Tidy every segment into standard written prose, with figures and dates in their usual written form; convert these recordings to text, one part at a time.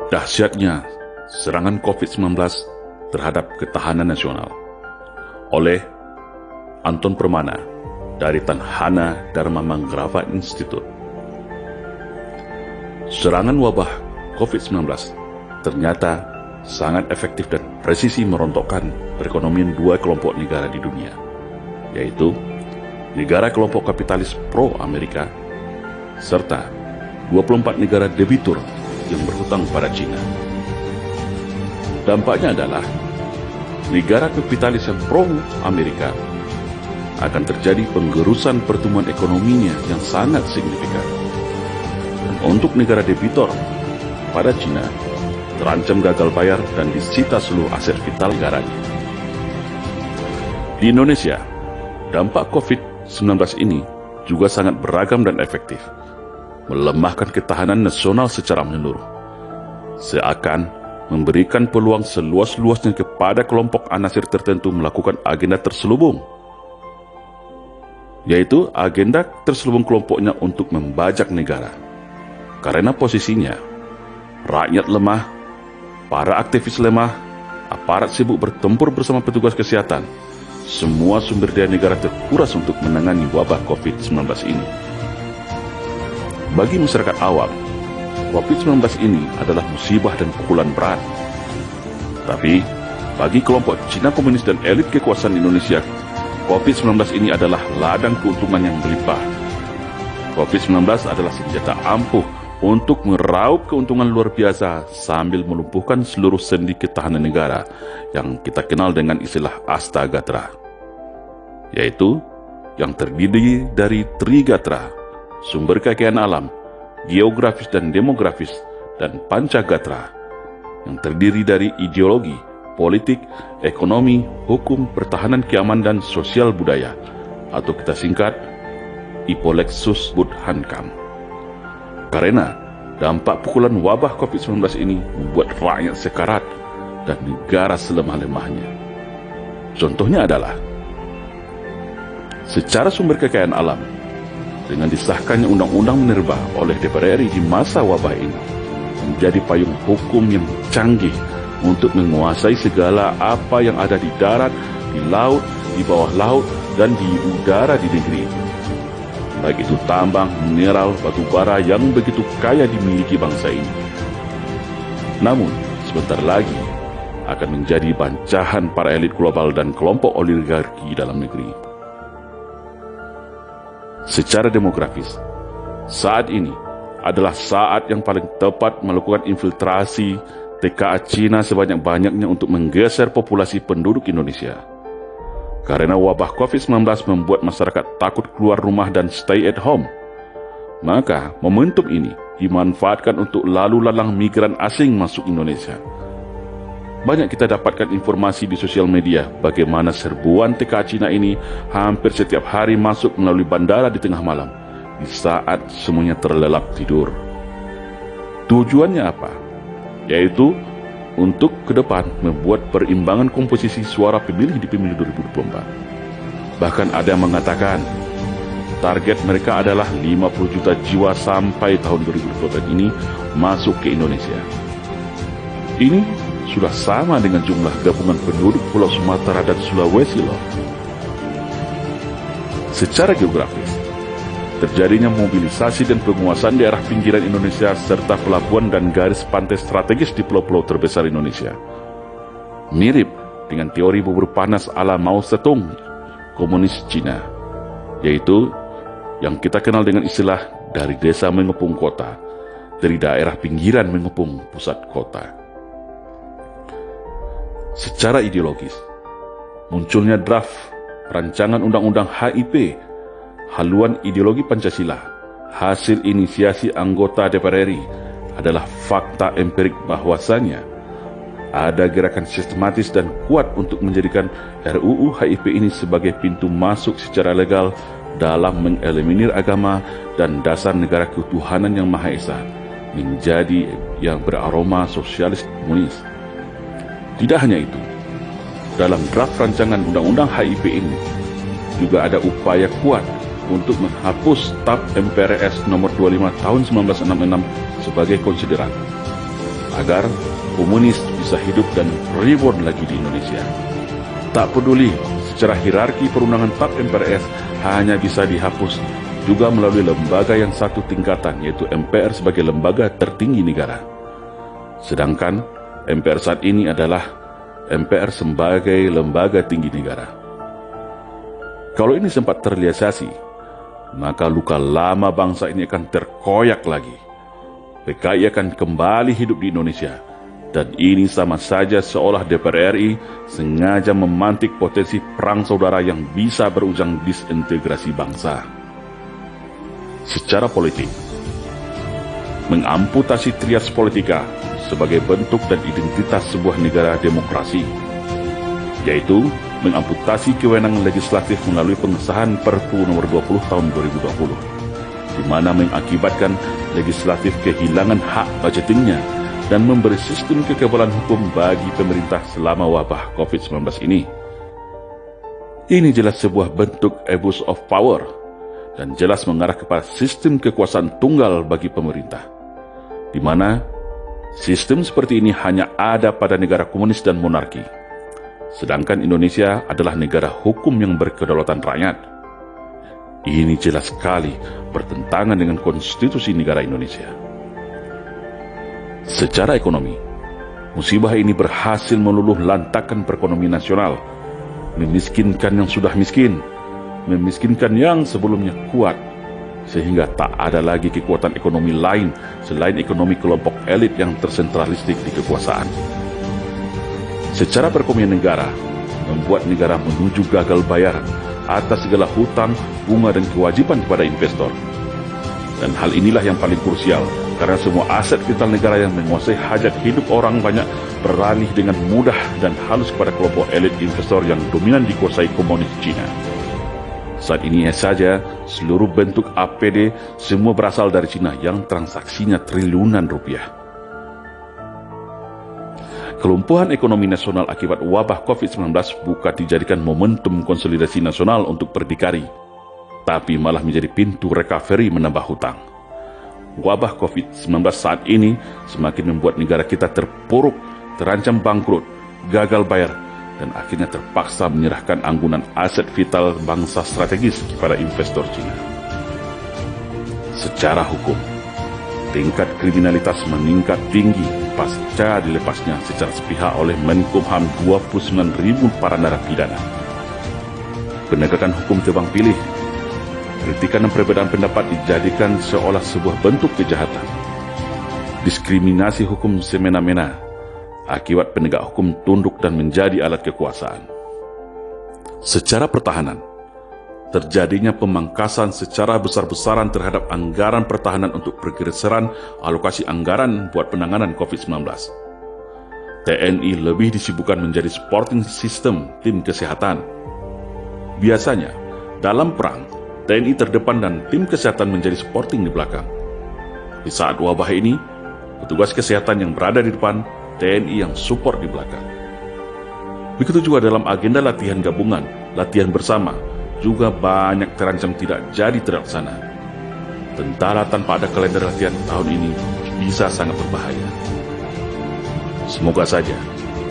Dahsyatnya serangan COVID-19 terhadap ketahanan nasional oleh Anton Permana dari Tanhana Dharma Mangrava Institute. Serangan wabah COVID-19 ternyata sangat efektif dan presisi merontokkan perekonomian dua kelompok negara di dunia, yaitu negara kelompok kapitalis pro-Amerika serta 24 negara debitur yang berhutang pada China. Dampaknya adalah negara kapitalis yang pro-Amerika akan terjadi penggerusan pertumbuhan ekonominya yang sangat signifikan. Dan untuk negara debitur pada China terancam gagal bayar dan disita seluruh aset vital negaranya. Di Indonesia, dampak COVID-19 ini juga sangat beragam dan efektif, melemahkan ketahanan nasional secara menyeluruh, seakan memberikan peluang seluas-luasnya kepada kelompok anasir tertentu melakukan agenda terselubung, yaitu agenda terselubung kelompoknya untuk membajak negara. Karena posisinya, rakyat lemah, para aktivis lemah, aparat sibuk bertempur bersama petugas kesehatan, semua sumber daya negara terkuras untuk menangani wabah COVID-19 ini. Bagi masyarakat awam, COVID-19 ini adalah musibah dan pukulan berat. Tapi, bagi kelompok Cina Komunis dan elit kekuasaan Indonesia, COVID-19 ini adalah ladang keuntungan yang berlimpah. COVID-19 adalah senjata ampuh untuk meraup keuntungan luar biasa sambil melumpuhkan seluruh sendi ketahanan negara yang kita kenal dengan istilah Astagatra, yaitu yang terdiri dari Trigatra, sumber kekayaan alam, geografis dan demografis, dan Pancagatra, yang terdiri dari ideologi, politik, ekonomi, hukum, pertahanan keamanan, dan sosial budaya, atau kita singkat Ipolexus Budhankam. Karena dampak pukulan wabah COVID-19 ini membuat rakyat sekarat dan negara selemah-lemahnya. Contohnya adalah secara sumber kekayaan alam, dengan disahkannya Undang-Undang Minerba oleh DPR RI di masa wabah ini, menjadi payung hukum yang canggih untuk menguasai segala apa yang ada di darat, di laut, di bawah laut, dan di udara di negeri ini. Baik itu tambang, mineral, batu bara yang begitu kaya dimiliki bangsa ini. Namun, sebentar lagi akan menjadi bancahan para elit global dan kelompok oligarki dalam negeri. Secara demografis, saat ini adalah saat yang paling tepat melakukan infiltrasi TKA Cina sebanyak-banyaknya untuk menggeser populasi penduduk Indonesia. Karena wabah COVID-19 membuat masyarakat takut keluar rumah dan stay at home, maka momentum ini dimanfaatkan untuk lalu lalang migran asing masuk Indonesia. Banyak kita dapatkan informasi di sosial media bagaimana serbuan TKA Cina ini hampir setiap hari masuk melalui bandara di tengah malam, di saat semuanya terlelap tidur. Tujuannya apa? Yaitu untuk ke depan membuat perimbangan komposisi suara pemilih di pemilu 2024. Bahkan ada yang mengatakan target mereka adalah 50 juta jiwa sampai tahun 2024 ini masuk ke Indonesia. Ini sudah sama dengan jumlah gabungan penduduk Pulau Sumatera dan Sulawesi loh. Secara geografis, terjadinya mobilisasi dan penguasaan daerah pinggiran Indonesia serta pelabuhan dan garis pantai strategis di pulau-pulau terbesar Indonesia mirip dengan teori bubur panas ala Mao Zedong, komunis Cina, yaitu yang kita kenal dengan istilah dari desa mengepung kota, dari daerah pinggiran mengepung pusat kota. Secara ideologis, munculnya draft rancangan undang-undang HIP, haluan ideologi Pancasila, hasil inisiasi anggota DPR RI, adalah fakta empirik bahwasanya ada gerakan sistematis dan kuat untuk menjadikan RUU HIP ini sebagai pintu masuk secara legal dalam mengeliminir agama dan dasar negara ketuhanan yang Maha Esa menjadi yang beraroma sosialis komunis. Tidak hanya itu, dalam draft rancangan undang-undang HIP ini juga ada upaya kuat untuk menghapus TAP MPRS nomor 25 tahun 1966 sebagai konsideran. agar komunis bisa hidup dan reborn lagi di Indonesia. Tak peduli secara hierarki perundangan TAP MPRS hanya bisa dihapus juga melalui lembaga yang satu tingkatan, yaitu MPR sebagai lembaga tertinggi negara. Sedangkan MPR saat ini adalah MPR sebagai lembaga tinggi negara. Kalau ini sempat terrealisasi, maka luka lama bangsa ini akan terkoyak lagi. PKI akan kembali hidup di Indonesia, dan ini sama saja seolah DPR RI sengaja memantik potensi perang saudara yang bisa berujung disintegrasi bangsa. Secara politik, mengamputasi trias politika sebagai bentuk dan identitas sebuah negara demokrasi, yaitu mengamputasi kewenangan legislatif melalui pengesahan Perpu nomor 20 tahun 2020, di mana mengakibatkan legislatif kehilangan hak budgetingnya dan memberi sistem kekebalan hukum bagi pemerintah selama wabah COVID-19 ini. Ini jelas sebuah bentuk abuse of power dan jelas mengarah kepada sistem kekuasaan tunggal bagi pemerintah, di mana sistem seperti ini hanya ada pada negara komunis dan monarki. Sedangkan Indonesia adalah negara hukum yang berkedaulatan rakyat. Ini jelas sekali bertentangan dengan konstitusi negara Indonesia. Secara ekonomi, musibah ini berhasil meluluh lantakkan perekonomian nasional, memiskinkan yang sudah miskin, memiskinkan yang sebelumnya kuat, sehingga tak ada lagi kekuatan ekonomi lain selain ekonomi kelompok elit yang tersentralistik di kekuasaan. Secara perekonomian negara, membuat negara menuju gagal bayar atas segala hutang, bunga dan kewajiban kepada investor. Dan hal inilah yang paling krusial, karena semua aset vital negara yang menguasai hajat hidup orang banyak beralih dengan mudah dan halus kepada kelompok elit investor yang dominan dikuasai komunis Cina. Saat ini saja, seluruh bentuk APD semua berasal dari Cina yang transaksinya triliunan rupiah. Kelumpuhan ekonomi nasional akibat wabah COVID-19 bukan dijadikan momentum konsolidasi nasional untuk berdikari, tapi malah menjadi pintu recovery menambah hutang. Wabah COVID-19 saat ini semakin membuat negara kita terpuruk, terancam bangkrut, gagal bayar, dan akhirnya terpaksa menyerahkan anggunan aset vital bangsa strategis kepada investor Cina. Secara hukum, tingkat kriminalitas meningkat tinggi pasca dilepasnya secara sepihak oleh Menkumham 29.000 para narapidana. Penegakan hukum tebang pilih, kritikan dan perbedaan pendapat dijadikan seolah sebuah bentuk kejahatan. Diskriminasi hukum semena-mena, akibat penegak hukum tunduk dan menjadi alat kekuasaan. Secara pertahanan, terjadinya pemangkasan secara besar-besaran terhadap anggaran pertahanan untuk pergeseran alokasi anggaran buat penanganan COVID-19. TNI lebih disibukkan menjadi supporting system tim kesehatan. Biasanya, dalam perang, TNI terdepan dan tim kesehatan menjadi supporting di belakang. Di saat wabah ini, petugas kesehatan yang berada di depan, TNI yang support di belakang. Begitu juga dalam agenda latihan gabungan, latihan bersama, juga banyak terancam tidak jadi terlaksana. Tentara tanpa ada kalender latihan tahun ini bisa sangat berbahaya. Semoga saja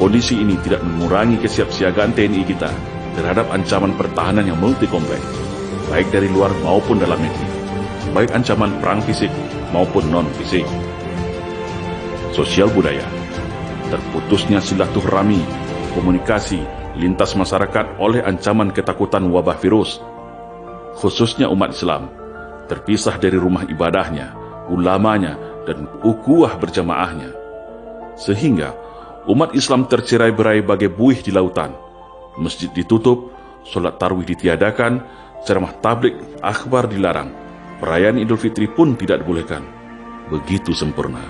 kondisi ini tidak mengurangi kesiapsiagaan TNI kita terhadap ancaman pertahanan yang multi-kompleks, baik dari luar maupun dalam negeri, baik ancaman perang fisik maupun non-fisik. Sosial budaya, terputusnya silaturahmi, komunikasi lintas masyarakat oleh ancaman ketakutan wabah virus, khususnya umat Islam, terpisah dari rumah ibadahnya, ulamanya, dan ukhuwah berjamaahnya, sehingga umat Islam tercerai-berai bagai buih di lautan, masjid ditutup, solat tarawih ditiadakan, ceramah tabligh akhbar dilarang, perayaan Idul Fitri pun tidak dibolehkan. Begitu sempurna.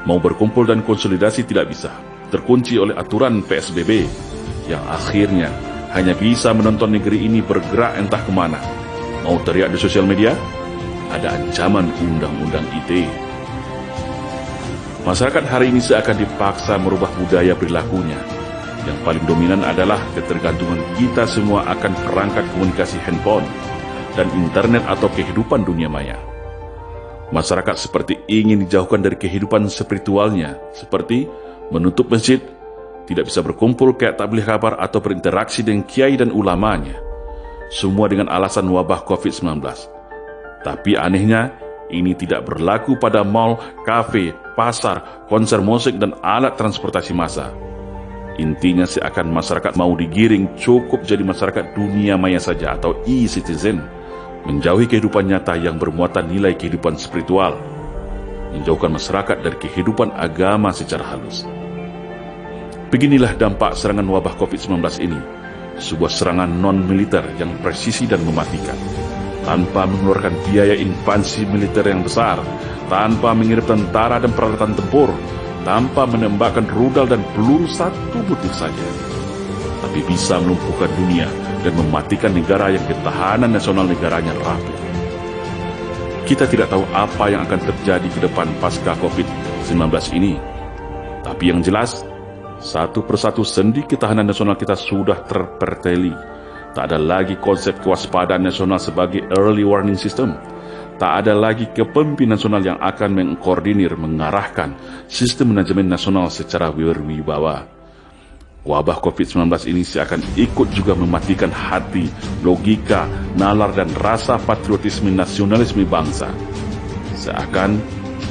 Mau berkumpul dan konsolidasi tidak bisa, terkunci oleh aturan PSBB, yang akhirnya hanya bisa menonton negeri ini bergerak entah kemana. Mau teriak di sosial media, ada ancaman undang-undang ITE. Masyarakat hari ini seakan dipaksa merubah budaya perilakunya. Yang paling dominan adalah ketergantungan kita semua akan perangkat komunikasi handphone dan internet atau kehidupan dunia maya. Masyarakat seperti ingin dijauhkan dari kehidupan spiritualnya, seperti menutup masjid, tidak bisa berkumpul kayak tak boleh kabar atau berinteraksi dengan kiai dan ulamanya. Semua dengan alasan wabah COVID-19. Tapi anehnya, ini tidak berlaku pada mal, kafe, pasar, konser musik, dan alat transportasi massa. Intinya seakan masyarakat mau digiring cukup jadi masyarakat dunia maya saja atau e-citizen, menjauhi kehidupan nyata yang bermuatan nilai kehidupan spiritual, menjauhkan masyarakat dari kehidupan agama secara halus. Beginilah dampak serangan wabah COVID-19 ini, sebuah serangan non-militer yang presisi dan mematikan, tanpa mengeluarkan biaya invasi militer yang besar, tanpa mengirim tentara dan peralatan tempur, tanpa menembakkan rudal dan peluru satu butir saja, tapi bisa melumpuhkan dunia dan mematikan negara yang ketahanan nasional negaranya rapuh. Kita tidak tahu apa yang akan terjadi ke depan pasca COVID-19 ini, tapi yang jelas, satu persatu sendi ketahanan nasional kita sudah terperteli. Tak ada lagi konsep kewaspadaan nasional sebagai early warning system. Tak ada lagi kepemimpinan nasional yang akan mengkoordinir, mengarahkan sistem manajemen nasional secara berwibawa. Wabah COVID-19 ini seakan ikut juga mematikan hati, logika, nalar dan rasa patriotisme nasionalisme bangsa. Seakan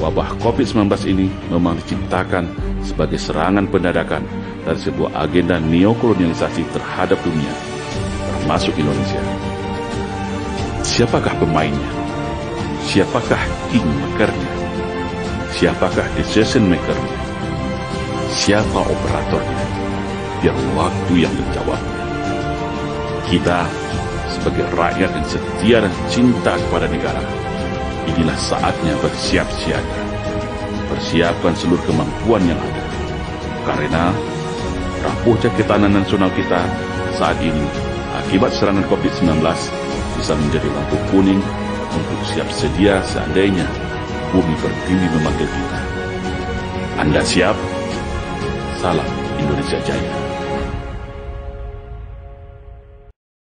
wabah COVID-19 ini memang diciptakan sebagai serangan pendadakan dari sebuah agenda neokolonialisasi terhadap dunia, termasuk Indonesia. Siapakah pemainnya? Siapakah kingmakernya? Siapakah decision makernya? Siapa operatornya? Biar waktu yang menjawabnya. Kita sebagai rakyat yang setia dan cinta kepada negara, inilah saatnya bersiap siaga. Persiapkan seluruh kemampuan yang ada. Karena rapuhnya ketahanan nasional kita saat ini akibat serangan COVID-19 bisa menjadi lampu kuning untuk siap sedia seandainya bumi pertiwi memanggil kita. Anda siap? Salam Indonesia Jaya.